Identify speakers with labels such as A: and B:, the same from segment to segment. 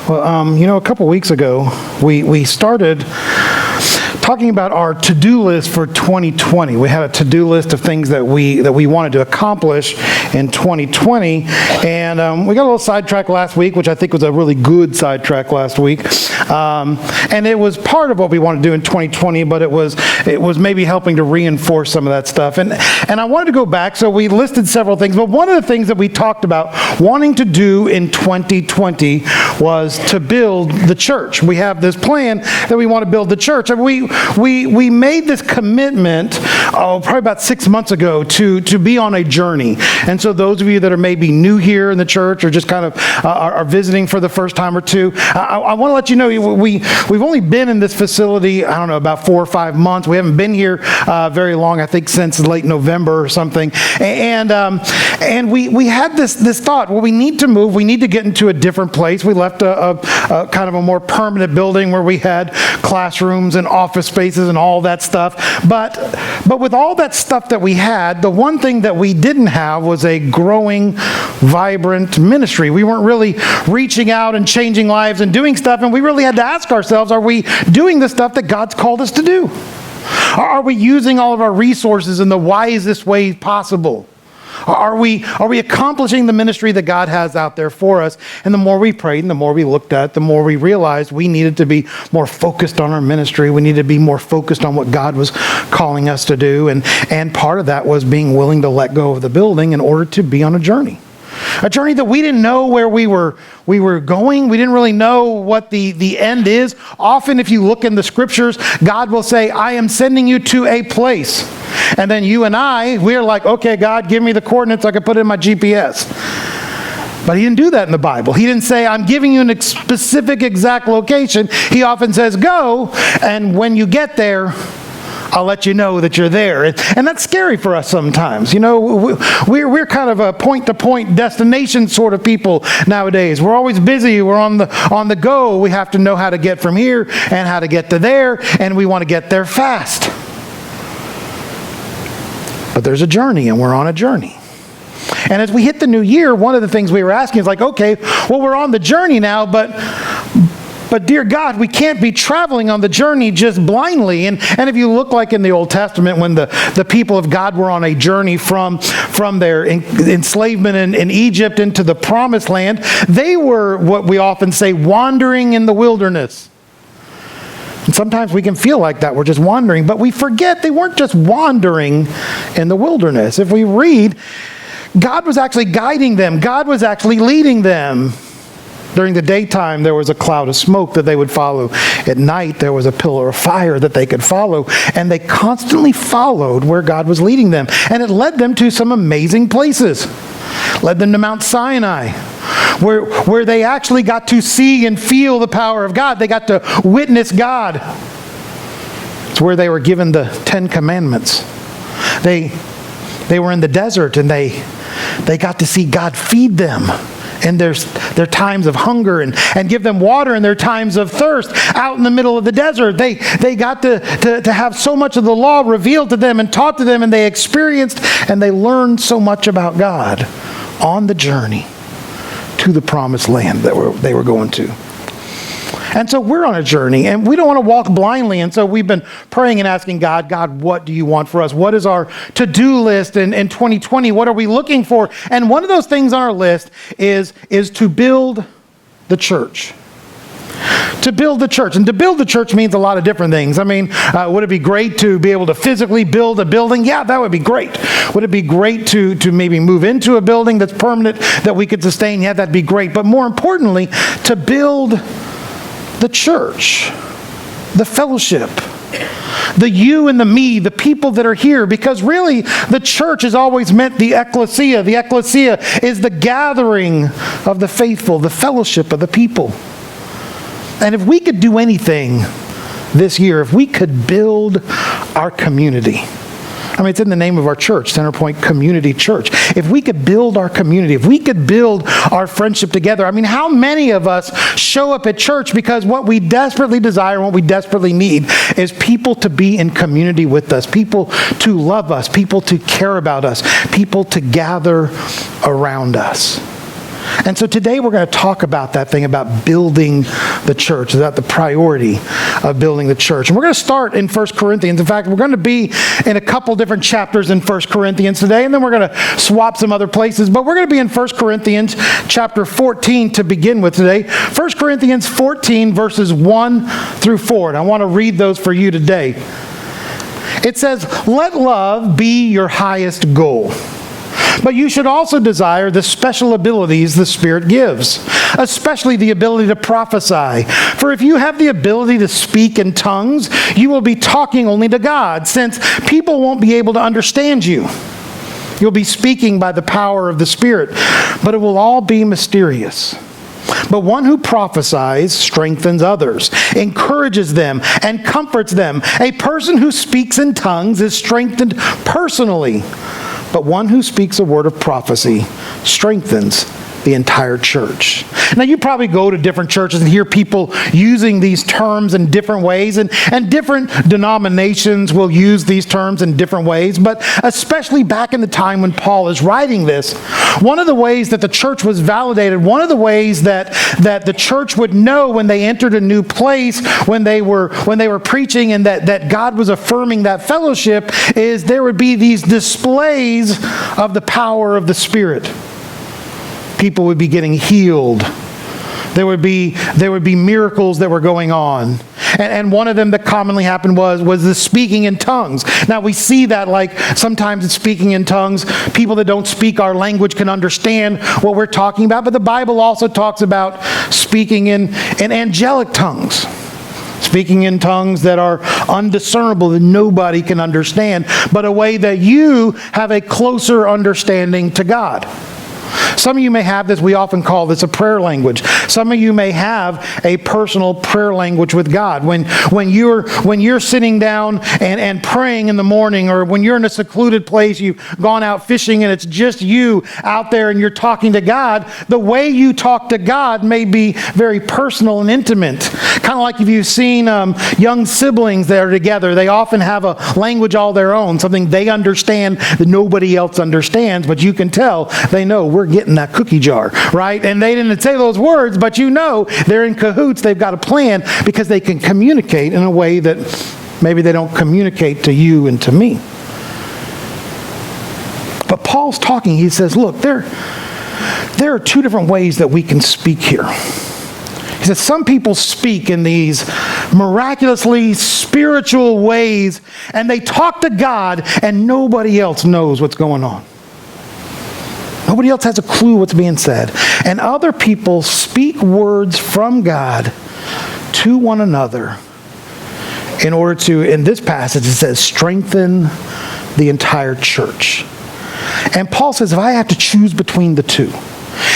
A: Well, a couple weeks ago, we started talking about our to-do list for 2020. We had a to-do list of things that we wanted to accomplish in 2020, and we got a little sidetracked last week, which I think was a really good sidetrack last week. And it was part of what we wanted to do in 2020, but it was maybe helping to reinforce some of that stuff. And I wanted to go back, so we listed several things, but one of the things that we talked about wanting to do in 2020 was to build the church. We have this plan that we want to build the church. And we made this commitment probably about 6 months ago to be on a journey. And so those of you that are maybe new here in the church or just kind of are visiting for the first time or two, I want to let you know we've only been in this facility, I don't know, about 4 or 5 months. We haven't been here very long, I think since late November or something. And we had this thought, well, we need to move. We need to get into a different place. We left a kind of a more permanent building where we had classrooms and office spaces and all that stuff. But with all that stuff that we had, the one thing that we didn't have was a growing, vibrant ministry. We weren't really reaching out and changing lives and doing stuff, and we really had to ask ourselves, are we doing the stuff that God's called us to do? Are we using all of our resources in the wisest way possible? Are we accomplishing the ministry that God has out there for us? And the more we prayed and the more we looked at, the more we realized we needed to be more focused on our ministry. We needed to be more focused on what God was calling us to do. And part of that was being willing to let go of the building in order to be on a journey. A journey that we didn't know where we were going. We didn't really know what the end is. Often if you look in the scriptures, God will say, I am sending you to a place. And then you and we're like, okay, God, give me the coordinates I can put in my GPS. But he didn't do that in the Bible. He didn't say, I'm giving you a specific exact location. He often says, go, and when you get there, I'll let you know that you're there. And that's scary for us sometimes. We're kind of a point-to-point destination sort of people nowadays. We're always busy. We're on the go. We have to know how to get from here and how to get to there, and we want to get there fast. But there's a journey, and we're on a journey. And as we hit the new year, one of the things we were asking is like, okay, well, we're on the journey now, but dear God, we can't be traveling on the journey just blindly. And if you look like in the Old Testament, when the people of God were on a journey from their enslavement in Egypt into the promised land, they were what we often say, wandering in the wilderness. And sometimes we can feel like that, we're just wandering, but we forget they weren't just wandering in the wilderness. If we read, God was actually guiding them. God was actually leading them. During the daytime, there was a cloud of smoke that they would follow. At night, there was a pillar of fire that they could follow. And they constantly followed where God was leading them. And it led them to some amazing places. Led them to Mount Sinai, where they actually got to see and feel the power of God. They got to witness God. It's where they were given the 10 Commandments. They were in the desert, and they got to see God feed them in their times of hunger and give them water in their times of thirst out in the middle of the desert. They got to have so much of the law revealed to them and taught to them, and they experienced and they learned so much about God on the journey to the promised land that they were going to. And so we're on a journey, and we don't want to walk blindly. And so we've been praying and asking God, what do you want for us? What is our to-do list in 2020? What are we looking for? And one of those things on our list is to build the church. To build the church. And to build the church means a lot of different things. I mean, would it be great to be able to physically build a building? Yeah, that would be great. Would it be great to maybe move into a building that's permanent that we could sustain? Yeah, that'd be great. But more importantly, to build the church, the fellowship, the you and the me, the people that are here, because really the church has always meant the ecclesia. The ecclesia is the gathering of the faithful, the fellowship of the people. And if we could do anything this year, if we could build our community, I mean, it's in the name of our church, Centerpoint Community Church. If we could build our community, if we could build our friendship together, I mean, how many of us show up at church because what we desperately desire, what we desperately need is people to be in community with us, people to love us, people to care about us, people to gather around us. And so today we're going to talk about that thing about building the church, about the priority of building the church. And we're going to start in 1 Corinthians. In fact, we're going to be in a couple different chapters in 1 Corinthians today, and then we're going to swap some other places. But we're going to be in 1 Corinthians chapter 14 to begin with today. 1 Corinthians 14 verses 1 through 4. And I want to read those for you today. It says, "Let love be your highest goal. But you should also desire the special abilities the Spirit gives, especially the ability to prophesy. For if you have the ability to speak in tongues, you will be talking only to God, since people won't be able to understand you. You'll be speaking by the power of the Spirit, but it will all be mysterious. But one who prophesies strengthens others, encourages them, and comforts them. A person who speaks in tongues is strengthened personally. But one who speaks a word of prophecy strengthens the entire church." Now, you probably go to different churches and hear people using these terms in different ways, and different denominations will use these terms in different ways, but especially back in the time when Paul is writing this, one of the ways that the church was validated, one of the ways that the church would know when they entered a new place, when they were preaching, and that God was affirming that fellowship, is there would be these displays of the power of the Spirit. People would be getting healed. There would be miracles that were going on. And one of them that commonly happened was the speaking in tongues. Now we see that, like, sometimes it's speaking in tongues. People that don't speak our language can understand what we're talking about. But the Bible also talks about speaking in angelic tongues. Speaking in tongues that are undiscernible, that nobody can understand, but a way that you have a closer understanding to God. Some of you may have this, we often call this a prayer language. Some of you may have a personal prayer language with God. When you're sitting down and praying in the morning, or when you're in a secluded place, you've gone out fishing and it's just you out there and you're talking to God, the way you talk to God may be very personal and intimate. Kind of like if you've seen young siblings that are together, they often have a language all their own, something they understand that nobody else understands, but you can tell they know we're getting that cookie jar, right? And they didn't say those words, but you know they're in cahoots. They've got a plan because they can communicate in a way that maybe they don't communicate to you and to me. But Paul's talking. He says, look, there are two different ways that we can speak here. He says some people speak in these miraculously spiritual ways, and they talk to God, and nobody else knows what's going on. Nobody else has a clue what's being said. And other people speak words from God to one another in order to, in this passage it says, strengthen the entire church. And Paul says, if I have to choose between the two,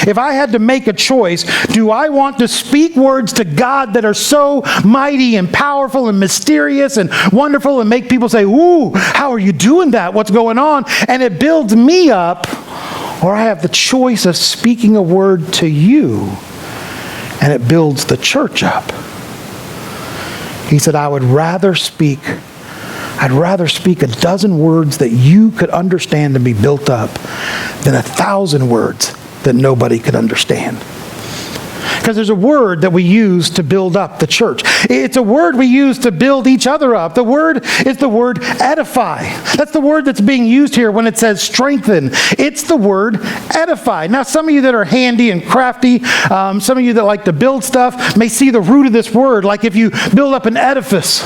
A: if I had to make a choice, do I want to speak words to God that are so mighty and powerful and mysterious and wonderful and make people say, ooh, how are you doing that? What's going on? And it builds me up. Or I have the choice of speaking a word to you, and it builds the church up. He said, I'd rather speak a dozen words that you could understand and be built up than 1,000 words that nobody could understand. Because there's a word that we use to build up the church. It's a word we use to build each other up. The word is the word edify. That's the word that's being used here when it says strengthen. It's the word edify. Now, some of you that are handy and crafty, some of you that like to build stuff may see the root of this word. Like if you build up an edifice,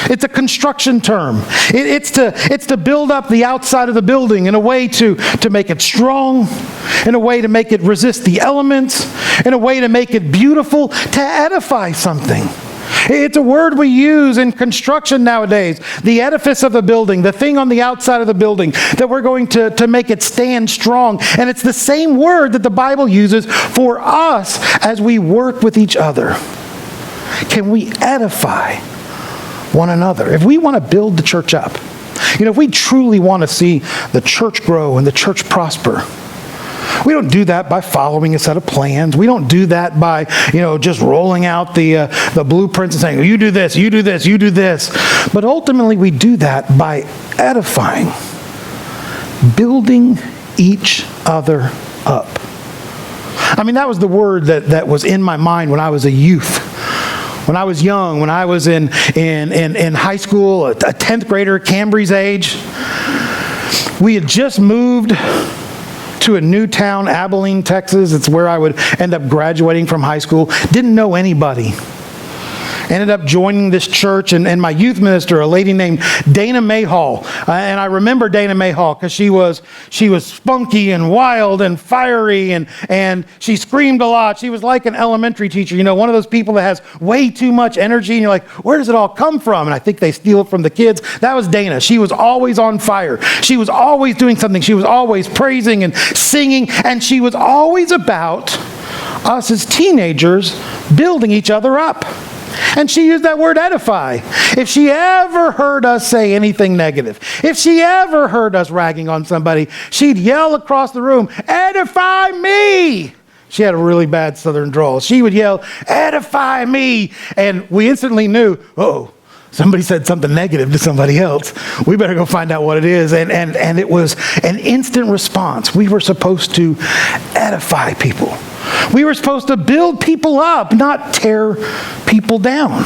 A: it's a construction term. It's to build up the outside of the building in a way to make it strong, in a way to make it resist the elements, in a way to make it beautiful, to edify something. It's a word we use in construction nowadays. The edifice of the building, the thing on the outside of the building, that we're going to make it stand strong. And it's the same word that the Bible uses for us as we work with each other. Can we edify one another? If we want to build the church up, if we truly want to see the church grow and the church prosper, we don't do that by following a set of plans. We don't do that by, just rolling out the blueprints and saying, you do this, you do this, you do this. But ultimately we do that by edifying, building each other up. I mean, that was the word that was in my mind when I was a youth. When I was young, when I was in high school, a 10th grader, Cambry's age, we had just moved to a new town, Abilene, Texas. It's where I would end up graduating from high school. Didn't know anybody. Ended up joining this church, and my youth minister, a lady named Dana Mayhall. And I remember Dana Mayhall because she was spunky and wild and fiery, and she screamed a lot. She was like an elementary teacher, one of those people that has way too much energy, and you're like, where does it all come from? And I think they steal it from the kids. That was Dana. She was always on fire. She was always doing something. She was always praising and singing, and she was always about us as teenagers building each other up. And she used that word edify. If she ever heard us say anything negative, if she ever heard us ragging on somebody, she'd yell across the room, edify me. She had a really bad southern drawl. She would yell, edify me. And we instantly knew, somebody said something negative to somebody else. We better go find out what it is. And it was an instant response. We were supposed to edify people. We were supposed to build people up, not tear people down.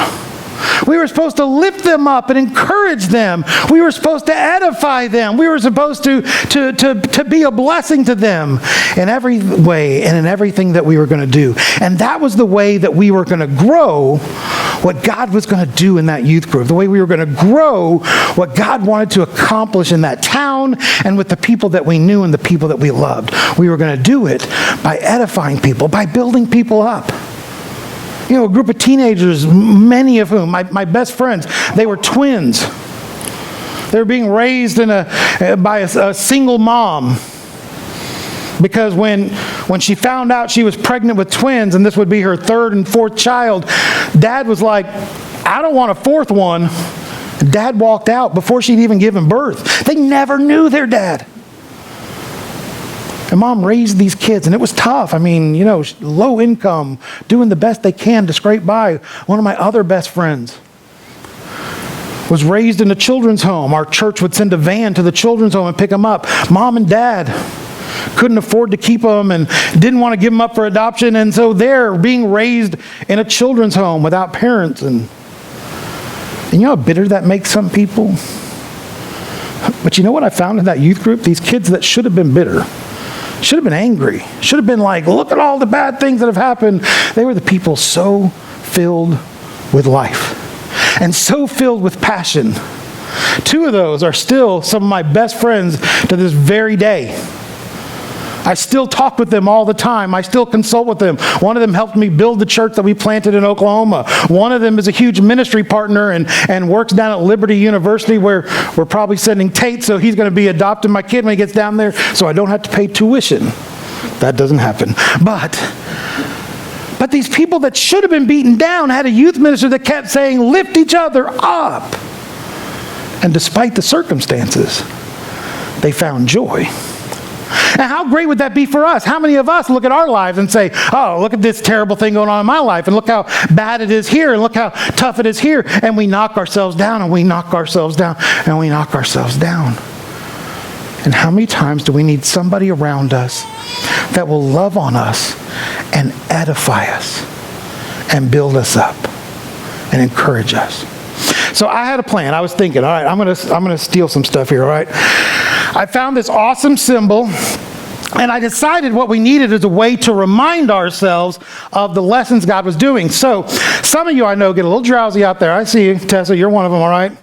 A: We were supposed to lift them up and encourage them. We were supposed to edify them. We were supposed to be a blessing to them in every way and in everything that we were going to do. And that was the way that we were going to grow what God was going to do in that youth group, the way we were going to grow what God wanted to accomplish in that town and with the people that we knew and the people that we loved. We were going to do it by edifying people, by building people up. A group of teenagers, many of whom, my best friends, they were twins. They were being raised by a single mom. Because when she found out she was pregnant with twins, and this would be her third and fourth child, Dad was like, I don't want a fourth one. Dad walked out before she'd even given birth. They never knew their dad. And Mom raised these kids, and it was tough. I mean, low income, doing the best they can to scrape by. One of my other best friends was raised in a children's home. Our church would send a van to the children's home and pick them up. Mom and Dad couldn't afford to keep them and didn't want to give them up for adoption, and so they're being raised in a children's home without parents. And you know how bitter that makes some people? But you know what I found in that youth group? These kids that should have been bitter, should have been angry, should have been like, look at all the bad things that have happened. They were the people so filled with life and so filled with passion. Two of those are still some of my best friends to this very day. I still talk with them all the time. I still consult with them. One of them helped me build the church that we planted in Oklahoma. One of them is a huge ministry partner and works down at Liberty University, where we're probably sending Tate, so he's going to be adopting my kid when he gets down there, so I don't have to pay tuition. That doesn't happen. But these people that should have been beaten down had a youth minister that kept saying, lift each other up. And despite the circumstances, they found joy. And how great would that be for us? How many of us look at our lives and say, oh, look at this terrible thing going on in my life, and look how bad it is here, and look how tough it is here, and we knock ourselves down, and we knock ourselves down, and we knock ourselves down. And how many times do we need somebody around us that will love on us and edify us and build us up and encourage us? So I had a plan. I was thinking, all right, I'm gonna steal some stuff here, all right? I found this awesome symbol, and I decided what we needed is a way to remind ourselves of the lessons God was doing. So some of you I know get a little drowsy out there. I see you, Tessa, you're one of them, all right?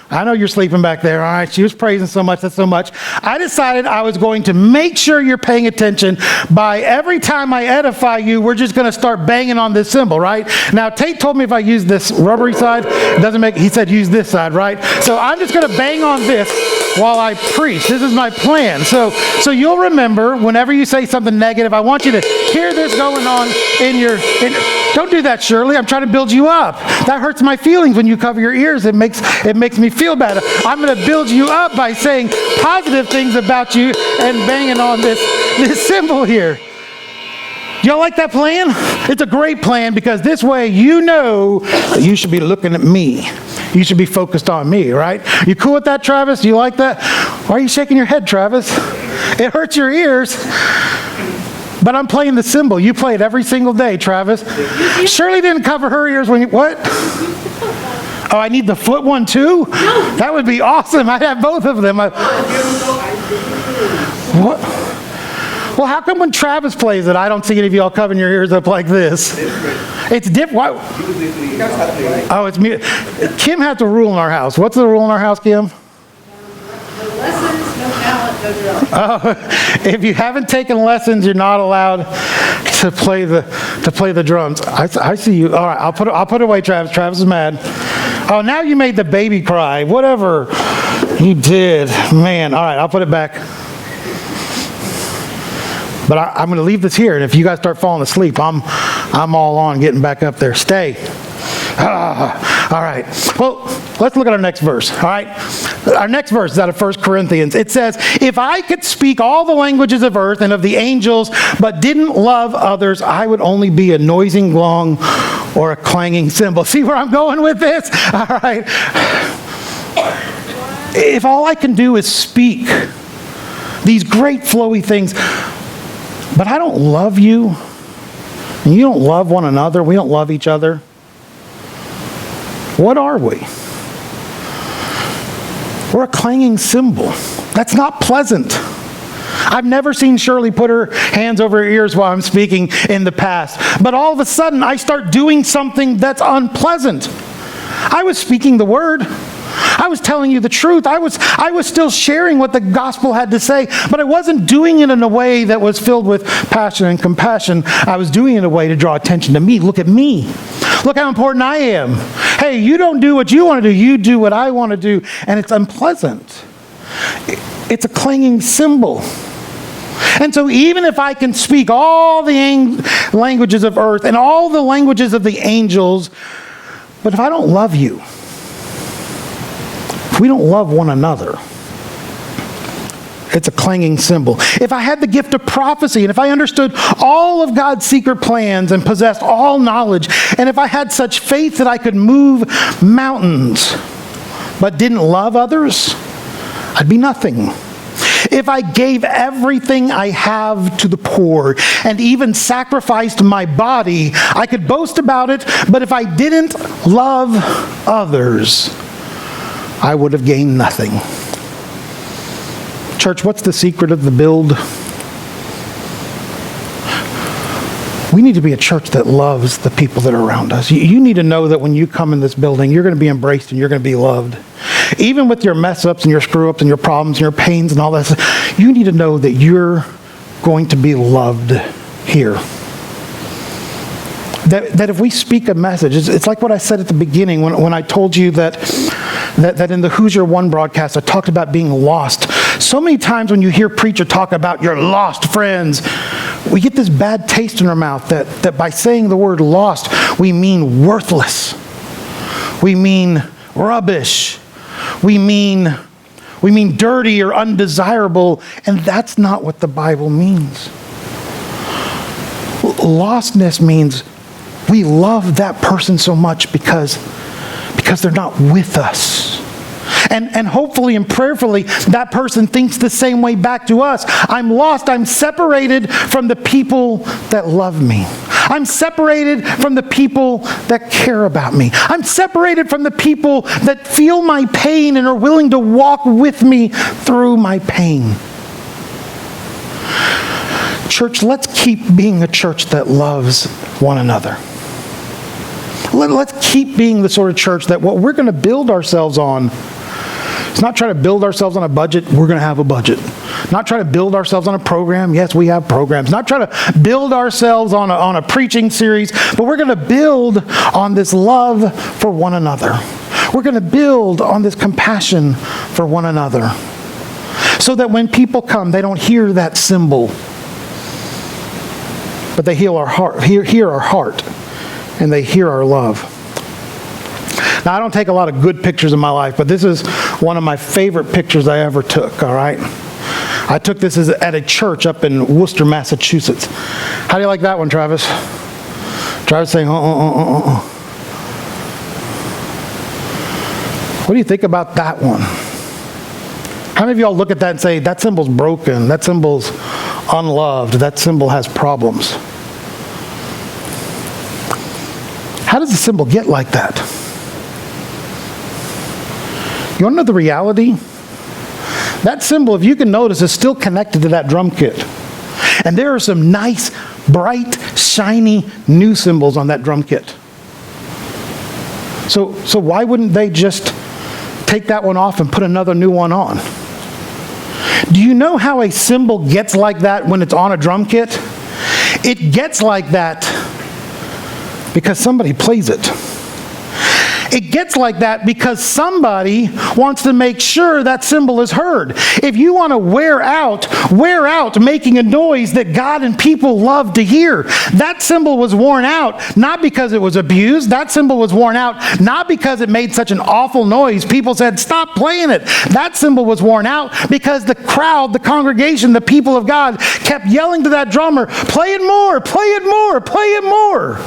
A: I know you're sleeping back there, all right? She was praising so much, that's so much. I decided I was going to make sure you're paying attention by every time I edify you, we're just going to start banging on this symbol, right? Now, Tate told me if I use this rubbery side, it doesn't make, he said use this side, right? So I'm just going to bang on this while I preach. This is my plan. So you'll remember whenever you say something negative, I want you to hear this going on in your... Don't do that, Shirley. I'm trying to build you up. That hurts my feelings when you cover your ears. It makes me feel bad. I'm going to build you up by saying positive things about you and banging on this symbol here. Y'all like that plan? It's a great plan because this way you know that you should be looking at me. You should be focused on me, right? You cool with that, Travis? Do you like that? Why are you shaking your head, Travis? It hurts your ears. But I'm playing the cymbal. You play it every single day, Travis. Shirley didn't cover her ears when you, what? Oh, I need the foot one too? That would be awesome. I'd have both of them. What? Well, how come when Travis plays it, I don't see any of y'all covering your ears up like this? It's different. Oh, it's me. Kim has a rule in our house. What's the rule in our house, Kim?
B: No lessons, no talent, no drill.
A: Oh, if you haven't taken lessons, you're not allowed to play the drums. I see you. All right, I'll put it away, Travis. Travis is mad. Oh, now you made the baby cry. Whatever you did, man. All right, I'll put it back. But I'm going to leave this here, and if you guys start falling asleep, I'm all on getting back up there. Stay. All right. Well, let's look at our next verse. All right. Our next verse is out of 1 Corinthians. It says, if I could speak all the languages of earth and of the angels, but didn't love others, I would only be a noising gong or a clanging cymbal. See where I'm going with this? All right. If all I can do is speak these great flowy things, but I don't love you, and you don't love one another, we don't love each other, what are we? We're a clanging cymbal. That's not pleasant. I've never seen Shirley put her hands over her ears while I'm speaking in the past, but all of a sudden I start doing something that's unpleasant. I was speaking the word. I was telling you the truth. I was still sharing what the gospel had to say, but I wasn't doing it in a way that was filled with passion and compassion. I was doing it in a way to draw attention to me. Look at me. Look how important I am. Hey, you don't do what you want to do. You do what I want to do, and it's unpleasant. It's a clanging cymbal. And so even if I can speak all the languages of earth and all the languages of the angels, but if I don't love you, we don't love one another, it's a clanging cymbal. If I had the gift of prophecy, and if I understood all of God's secret plans and possessed all knowledge, and if I had such faith that I could move mountains, but didn't love others, I'd be nothing. If I gave everything I have to the poor and even sacrificed my body, I could boast about it, but if I didn't love others, I would have gained nothing. Church, what's the secret of the build? We need to be a church that loves the people that are around us. You need to know that when you come in this building, you're going to be embraced and you're going to be loved. Even with your mess ups and your screw ups and your problems and your pains and all that stuff, you need to know that you're going to be loved here. That if we speak a message, it's like what I said at the beginning when I told you that in the Hoosier One broadcast, I talked about being lost. So many times when you hear preacher talk about your lost friends, we get this bad taste in our mouth that by saying the word lost, we mean worthless. We mean rubbish. We mean dirty or undesirable, and that's not what the Bible means. Lostness means we love that person so much because they're not with us. And hopefully and prayerfully, that person thinks the same way back to us. I'm lost. I'm separated from the people that love me. I'm separated from the people that care about me. I'm separated from the people that feel my pain and are willing to walk with me through my pain. Church, let's keep being a church that loves one another. Let's keep being the sort of church that what we're going to build ourselves on, it's not trying to build ourselves on a budget. We're going to have a budget. Not trying to build ourselves on a program. Yes, we have programs. Not trying to build ourselves on a preaching series, but we're going to build on this love for one another. We're going to build on this compassion for one another, so that when people come, they don't hear that cymbal, but they hear our heart, and they hear our love. Now, I don't take a lot of good pictures in my life, but this is one of my favorite pictures I ever took, all right? I took this at a church up in Worcester, Massachusetts. How do you like that one, Travis? Travis saying, What do you think about that one? How many of y'all look at that and say, that symbol's broken, that symbol's unloved. That symbol has problems. How does the symbol get like that? You want to know the reality? That symbol, if you can notice, is still connected to that drum kit. And there are some nice, bright, shiny new symbols on that drum kit. So why wouldn't they just take that one off and put another new one on? Do you know how a symbol gets like that when it's on a drum kit? It gets like that because somebody plays it. It gets like that because somebody wants to make sure that symbol is heard. If you want to wear out making a noise that God and people love to hear. That symbol was worn out not because it was abused. That symbol was worn out not because it made such an awful noise. People said, stop playing it. That symbol was worn out because the crowd, the congregation, the people of God kept yelling to that drummer, play it more, play it more, play it more.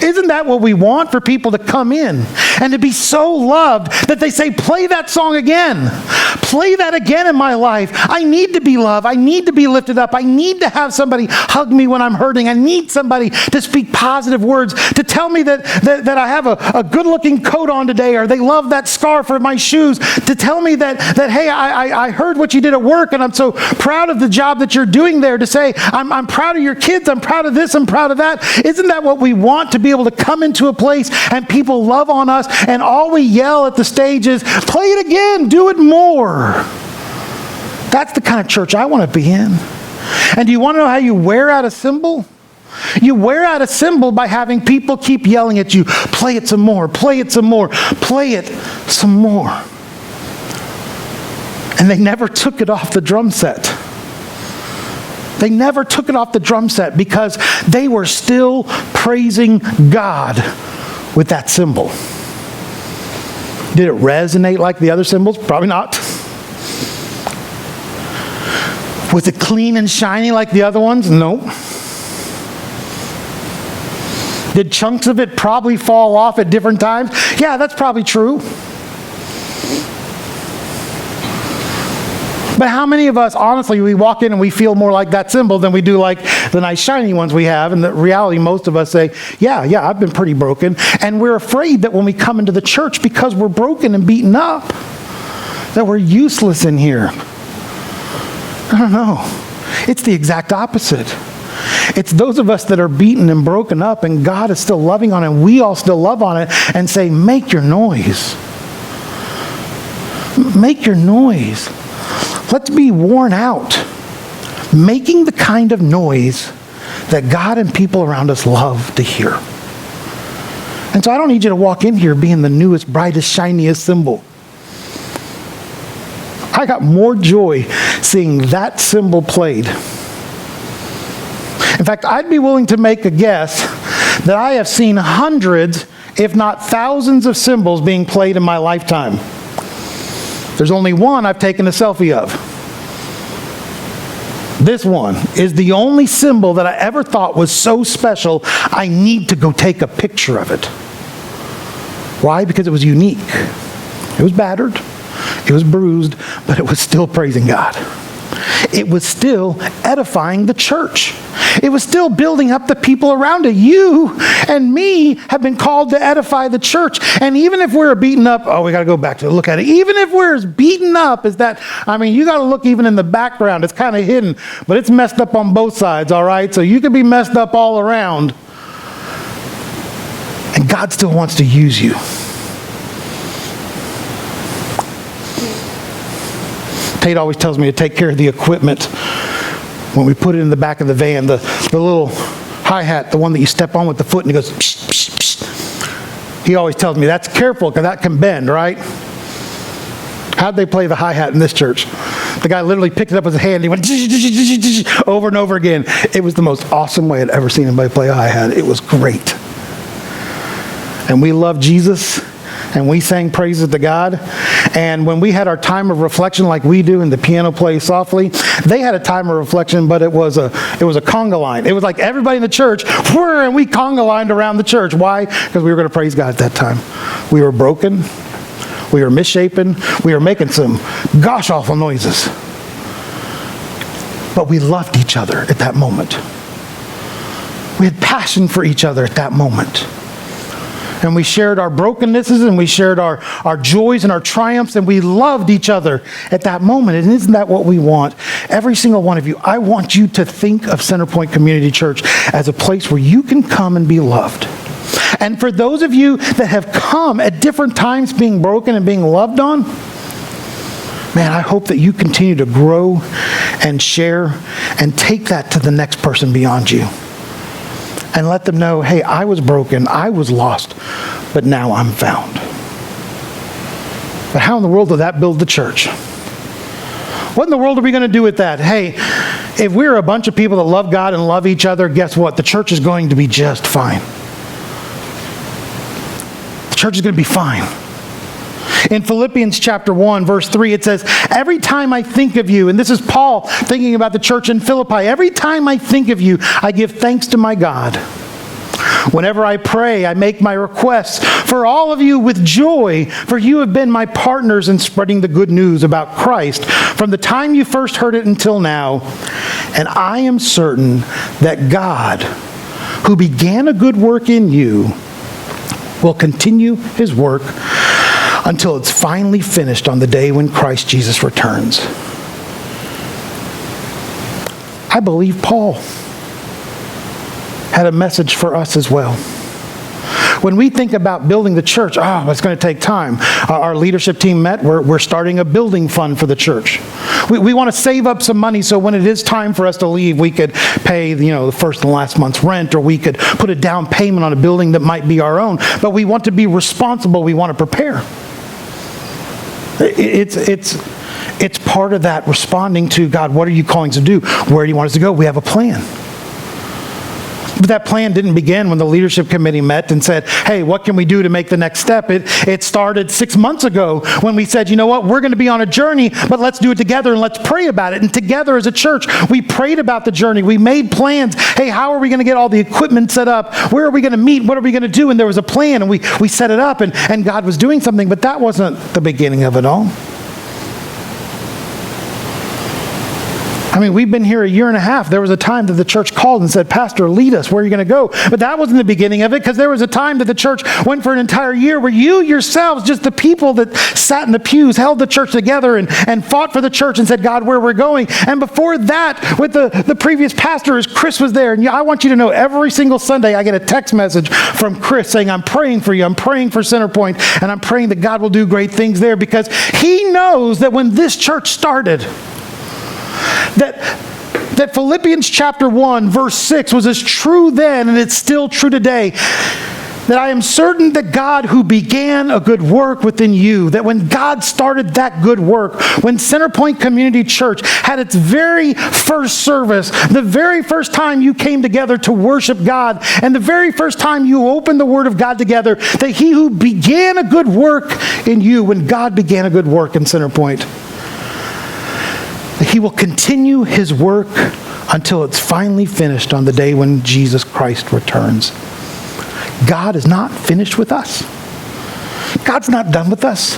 A: Isn't that what we want for people to come in and to be so loved that they say, play that song again. Play that again in my life. I need to be loved. I need to be lifted up. I need to have somebody hug me when I'm hurting. I need somebody to speak positive words, to tell me that I have a good-looking coat on today, or they love that scarf or my shoes, to tell me that hey, I heard what you did at work and I'm so proud of the job that you're doing there, to say, I'm proud of your kids, I'm proud of this, I'm proud of that. Isn't that what we want, to be able to come into a place and people love on us and all we yell at the stage is, play it again, do it more. That's the kind of church I want to be in. And do you want to know how you wear out a symbol? You wear out a symbol by having people keep yelling at you, play it some more, play it some more, play it some more. And they never took it off the drum set. They never took it off the drum set because they were still praising God with that symbol. Did it resonate like the other symbols? Probably not. Was it clean and shiny like the other ones? No. Did chunks of it probably fall off at different times? Yeah, that's probably true. But how many of us, honestly, we walk in and we feel more like that symbol than we do like the nice shiny ones we have? And the reality, most of us say, yeah, I've been pretty broken. And we're afraid that when we come into the church, because we're broken and beaten up, that we're useless in here. I don't know. It's the exact opposite. It's those of us that are beaten and broken up and God is still loving on it and we all still love on it and say, make your noise. Make your noise. Let's be worn out, making the kind of noise that God and people around us love to hear. And so I don't need you to walk in here being the newest, brightest, shiniest symbol. I got more joy seeing that symbol played. In fact, I'd be willing to make a guess that I have seen hundreds, if not thousands of symbols being played in my lifetime. There's only one I've taken a selfie of. This one is the only symbol that I ever thought was so special, I need to go take a picture of it. Why? Because it was unique. It was battered, it was bruised, but it was still praising God. It was still edifying the church. It was still building up the people around it. You and me have been called to edify the church. And even if we're beaten up, we got to go back to look at it. Even if we're as beaten up as that, you got to look even in the background. It's kind of hidden, but it's messed up on both sides, all right? So you could be messed up all around. And God still wants to use you. Tate always tells me to take care of the equipment when we put it in the back of the van. The little hi-hat, the one that you step on with the foot and it goes psh, psh, psh. He always tells me, that's careful because that can bend, right? How'd they play the hi-hat in this church? The guy literally picked it up with his hand and he went over and over again. It was the most awesome way I'd ever seen anybody play a hi-hat. It was great. And we love Jesus and we sang praises to God. And when we had our time of reflection like we do and the piano plays softly, they had a time of reflection, but it was a conga line. It was like everybody in the church, and we conga lined around the church. Why? Because we were going to praise God at that time. We were broken. We were misshapen. We were making some gosh awful noises. But we loved each other at that moment. We had passion for each other at that moment. And we shared our brokennesses, and we shared our joys and our triumphs, and we loved each other at that moment. And isn't that what we want? Every single one of you, I want you to think of Centerpoint Community Church as a place where you can come and be loved. And for those of you that have come at different times being broken and being loved on, man, I hope that you continue to grow and share and take that to the next person beyond you. And let them know, hey, I was broken, I was lost, but now I'm found. But how in the world will that build the church? What in the world are we going to do with that? Hey, if we're a bunch of people that love God and love each other, guess what? The church is going to be just fine. The church is going to be fine. In Philippians chapter 1, verse 3, it says, every time I think of you, and this is Paul thinking about the church in Philippi, every time I think of you, I give thanks to my God. Whenever I pray, I make my requests for all of you with joy, for you have been my partners in spreading the good news about Christ from the time you first heard it until now. And I am certain that God, who began a good work in you, will continue his work until it's finally finished on the day when Christ Jesus returns. I believe Paul had a message for us as well. When we think about building the church, it's going to take time. Our leadership team met. We're starting a building fund for the church. We want to save up some money so when it is time for us to leave, we could pay the first and last month's rent, or we could put a down payment on a building that might be our own. But we want to be responsible. We want to prepare. It's part of that responding to God. What are you calling us to do? Where do you want us to go? We have a plan. But that plan didn't begin when the leadership committee met and said, hey, what can we do to make the next step? It started 6 months ago when we said, you know what, we're going to be on a journey, but let's do it together and let's pray about it. And together as a church, we prayed about the journey. We made plans. Hey, how are we going to get all the equipment set up? Where are we going to meet? What are we going to do? And there was a plan, and we set it up, and God was doing something, but that wasn't the beginning of it all. I mean, we've been here a year and a half. There was a time that the church called and said, Pastor, lead us. Where are you going to go? But that wasn't the beginning of it, because there was a time that the church went for an entire year where you yourselves, just the people that sat in the pews, held the church together and fought for the church and said, God, where we're going. And before that, with the previous pastor, as Chris was there, and I want you to know every single Sunday I get a text message from Chris saying, I'm praying for you. I'm praying for Centerpoint, and I'm praying that God will do great things there, because he knows that when this church started, that Philippians chapter 1, verse 6 was as true then, and it's still true today, that I am certain that God who began a good work within you, that when God started that good work, when Centerpoint Community Church had its very first service, the very first time you came together to worship God, and the very first time you opened the Word of God together, that he who began a good work in you, when God began a good work in Centerpoint, he will continue his work until it's finally finished on the day when Jesus Christ returns. God is not finished with us. God's not done with us.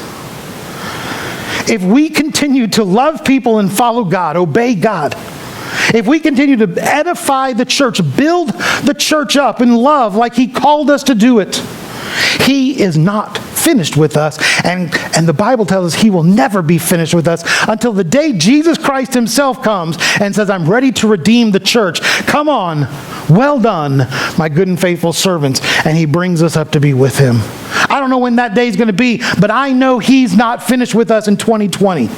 A: If we continue to love people and follow God, obey God, if we continue to edify the church, build the church up in love like he called us to do it, he is not finished with us, and the Bible tells us he will never be finished with us until the day Jesus Christ himself comes and says, I'm ready to redeem the church. Come on, well done, my good and faithful servants, and he brings us up to be with him. I don't know when that day is going to be, but I know he's not finished with us in 2020.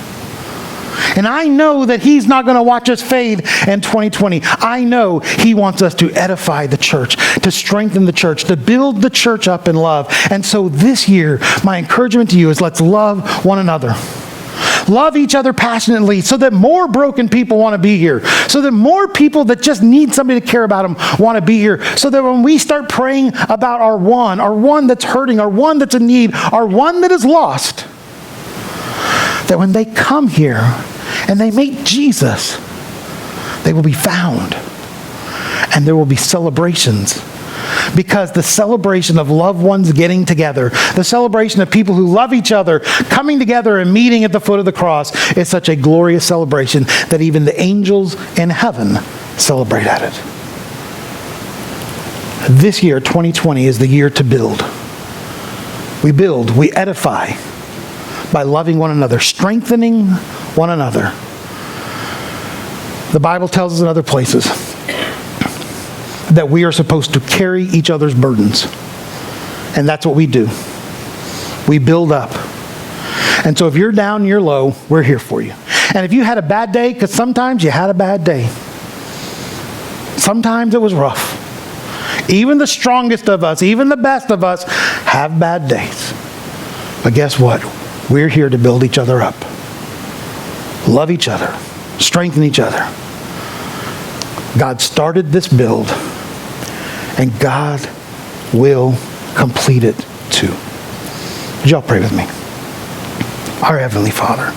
A: And I know that he's not going to watch us fade in 2020. I know he wants us to edify the church, to strengthen the church, to build the church up in love. And so this year, my encouragement to you is let's love one another. Love each other passionately so that more broken people want to be here. So that more people that just need somebody to care about them want to be here. So that when we start praying about our one that's hurting, our one that's in need, our one that is lost, that when they come here and they meet Jesus, they will be found. And there will be celebrations. because the celebration of loved ones getting together, the celebration of people who love each other, coming together and meeting at the foot of the cross is such a glorious celebration that even the angels in heaven celebrate at it. This year, 2020, is the year to build. We build, we edify by loving one another, strengthening one another. The Bible tells us in other places that we are supposed to carry each other's burdens. And that's what we do. We build up. And so if you're down, you're low, we're here for you. And if you had a bad day, because sometimes you had a bad day. Sometimes it was rough. Even the strongest of us, even the best of us, have bad days. But guess what? We're here to build each other up. Love each other. Strengthen each other. God started this build, and God will complete it too. Would y'all pray with me? Our Heavenly Father,